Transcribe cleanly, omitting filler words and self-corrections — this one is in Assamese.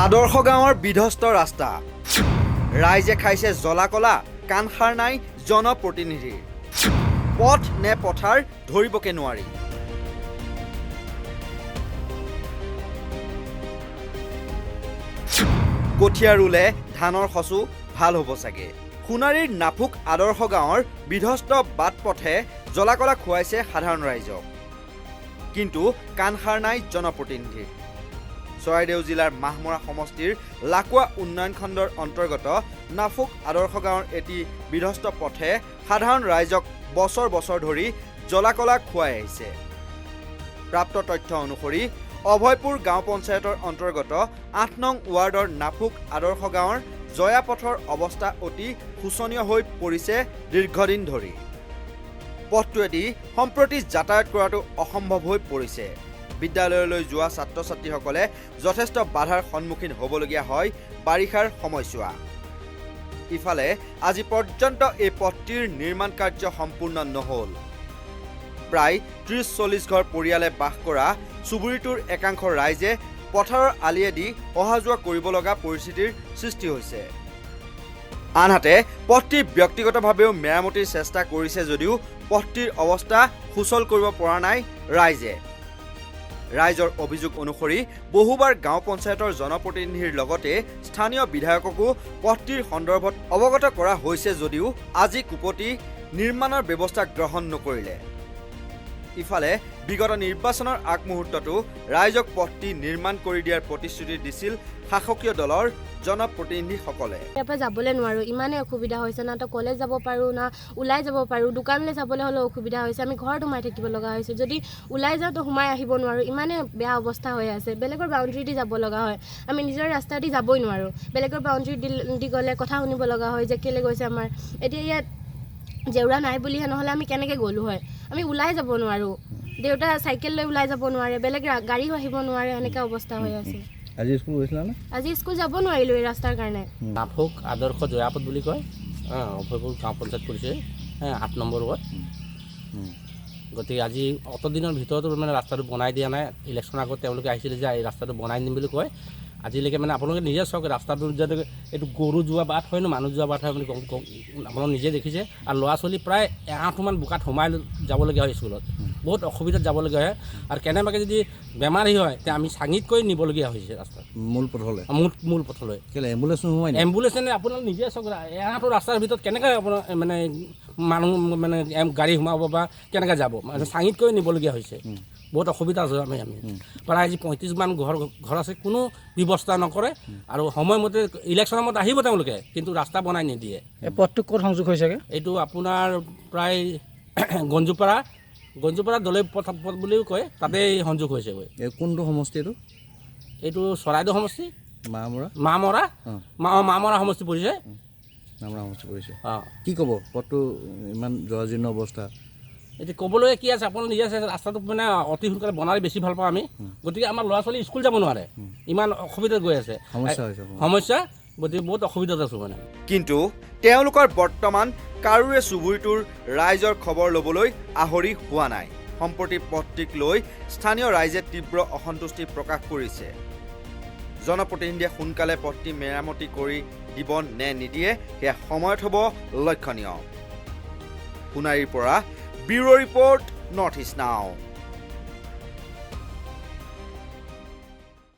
আদৰ্শ গাঁৱৰ বিধ্বস্ত ৰাস্তা ৰাইজে খাইছে জ্বলা-কলা কাণসাৰ নাই জনপ্ৰতিনিধিৰ পথ নে পথাৰ ধৰিবকে নোৱাৰি কঠীয়া ৰুলে ধানৰ খচু ভাল হ'ব চাগে সোণাৰীৰ নাফুক আদৰ্শ গাঁৱৰ বিধ্বস্ত বাট পথে জ্বলা-কলা খুৱাইছে সাধাৰণ ৰাইজক কিন্তু কাণসাৰ নাই জনপ্ৰতিনিধিৰ চৰাইদেউ জিলাৰ মাহমৰা সমষ্টিৰ লাকুৱা উন্নয়ন খণ্ডৰ অন্তৰ্গত নাফুক আদৰ্শ গাঁৱৰ এটি বিধ্বস্ত পথে সাধাৰণ ৰাইজক বছৰ বছৰ ধৰি জ্বলা-কলা খুৱাই আহিছে প্ৰাপ্ত তথ্য অনুসৰি অভয়পুৰ গাঁও পঞ্চায়তৰ অন্তৰ্গত ৮ নং ৱাৰ্ডৰ নাফুক আদৰ্শ গাঁৱৰ জয়া পথৰ অৱস্থা অতি শোচনীয় হৈ পৰিছে দীৰ্ঘদিন ধৰি পথটোৱেদি সম্প্ৰতি যাতায়াত কৰাটো অসম্ভৱ হৈ পৰিছে বিদ্যালয়লৈ যোৱা ছাত্ৰ-ছাত্ৰীসকলে যথেষ্ট বাধাৰ সন্মুখীন হ'বলগীয়া হয় বাৰিষাৰ সময়ছোৱা ইফালে আজি পৰ্যন্ত এই পথটিৰ নিৰ্মাণ কাৰ্য সম্পূৰ্ণ নহ'ল প্ৰায় ৩০-৪০ ঘৰ পৰিয়ালে বাস কৰা চুবুৰীটোৰ একাংশ ৰাইজে পথাৰৰ আলিয়েদি অহা যোৱা কৰিব লগা পৰিস্থিতিৰ সৃষ্টি হৈছে আনহাতে পথটিৰ ব্যক্তিগতভাৱেও মেৰামতিৰ চেষ্টা কৰিছে যদিও পথটিৰ অৱস্থা সুচল কৰিব পৰা নাই ৰাইজে ৰাইজৰ অভিযোগ অনুসৰি বহুবাৰ গাঁও পঞ্চায়তৰ জনপ্ৰতিনিধিৰ লগতে স্থানীয় বিধায়ককো পথটিৰ সন্দৰ্ভত অৱগত কৰা হৈছে যদিও আজি কুপতি নিৰ্মাণৰ ব্যৱস্থা গ্ৰহণ নকৰিলে ইফালে বিগত নিৰ্বাচনৰ আগমুহূৰ্ততো ৰাইজক পথটি নিৰ্মাণ কৰি দিয়াৰ প্ৰতিশ্ৰুতি দিছিল শাসকীয় দলৰ জনপ্ৰতিনিধিসকলে ইয়াৰ পৰা যাবলৈ নোৱাৰো ইমানে অসুবিধা হৈছে না তো কলেজ যাব পাৰো না ওলাই যাব পাৰো দোকানলৈ যাবলৈ হলে অসুবিধা হৈছে আমি ঘৰত সোমাই থাকিব লগা হৈছে যদি ওলাই যাওঁ তো সোমাই আহিব নোৱাৰো ইমানে বেয়া অৱস্থা হৈ আছে বেলেগৰ বাউণ্ডাৰী দি যাব লগা হয় আমি নিজৰ ৰাস্তা দি যাবই নোৱাৰো বেলেগৰ বাউণ্ডাৰী দি গ'লে কথা শুনিব লগা হয় যে কেলে গৈছে আমাৰ এতিয়া ইয়াত জেউৰা নাই বুলিহে নহ'লে আমি কেনেকৈ গ'লো হয় আমি ওলাই যাব নোৱাৰো দেউতা চাইকেল লৈ ওলাই যাব নোৱাৰে বেলেগ গাড়ীও আহিব নোৱাৰে এনেকুৱা অৱস্থা হৈ আছে আজি স্কুল গৈছিলা না আজি স্কুল যাব নোৱাৰিলো এই ৰাস্তাৰ কাৰণে নাফুক আদৰ্শ জয়াপথ বুলি কয় অভয়পুৰ গাঁও পঞ্চায়ত পৰিছে ৮ নম্বৰ ৱাৰ্ড গতিকে আজি অতদিনৰ ভিতৰতো মানে ৰাস্তাটো বনাই দিয়া নাই ইলেকশ্যনৰ আগত তেওঁলোকে আহিছিলে যে এই ৰাস্তাটো বনাই দিম বুলি কয় আজিলৈকে মানে আপোনালোকে নিজে চাওক ৰাস্তাটো যদি এইটো গৰু যোৱা বাট হয় ন মানুহ যোৱা বাট হয় বুলি আপোনালোকে নিজে দেখিছে আৰু ল'ৰা ছোৱালী প্ৰায় ৮মান বোকাত সোমাই যাবলগীয়া হয় স্কুলত বহুত অসুবিধাত যাবলগীয়া হয় আৰু কেনেবাকৈ যদি বেমাৰী হয় তেতিয়া আমি চাঙিতকৈ নিবলগীয়া হৈছে ৰাস্তাত মূল পথলৈ কেলে এম্বুলেঞ্চ নোসোমাই এম্বুলেঞ্চ আপোনালোকে নিজে চাওক ৮টো ৰাস্তাৰ ভিতৰত কেনেকৈ আপোনাৰ মানে মানুহ মানে গাড়ী সোমাব বা কেনেকৈ যাব মানে চাঙিতকৈ নিবলগীয়া হৈছে বহুত অসুবিধা আছে আমি প্ৰায় আজি ৩৫মান ঘৰ আছে কোনো ব্যৱস্থা নকৰে আৰু সময়মতে ইলেকশ্যনৰ মতে আহিব তেওঁলোকে কিন্তু ৰাস্তা বনাই নিদিয়ে এই পথটো ক'ত সংযোগ হৈছেগৈ এইটো আপোনাৰ প্ৰায় গঞ্জুপাৰা দলৈ পথ বুলিও কয় তাতে সংযোগ হৈছেগৈ কোনটো সমষ্টি এইটো চৰাইদেউ সমষ্টি মাহমৰা মাহমৰা সমষ্টি পৰিছে কি ক'ব পথটো ইমান জৰাজীৰ্ণ অৱস্থা এতিয়া ক'বলৈ কি আছে আপোনালোকে নিজে আছে ৰাস্তাটো মানে অতি সোনকালে বনালে বেছি ভাল পাওঁ আমি গতিকে আমাৰ ল'ৰা ছোৱালী স্কুল যাব নোৱাৰে ইমান অসুবিধাত গৈ আছে সমস্যা গতিকে বহুত অসুবিধাত আছোঁ মানে কিন্তু তেওঁলোকৰ বৰ্তমান কাৰোৰে চুবুৰীটোৰ ৰাইজৰ খবৰ ল'বলৈ আহৰি হোৱা নাই সম্প্ৰতি পথটিক লৈ স্থানীয় ৰাইজে তীব্ৰ অসন্তুষ্টি প্ৰকাশ কৰিছে জনপ্ৰতিনিধিয়ে সোনকালে পথটি মেৰামতি কৰি দিব নে নিদিয়ে সেয়া সময়ত হ'ব লক্ষণীয় সোণাৰীৰ পৰা ব্যুৰ' ৰিপৰ্ট নৰ্থ ইষ্ট নাও।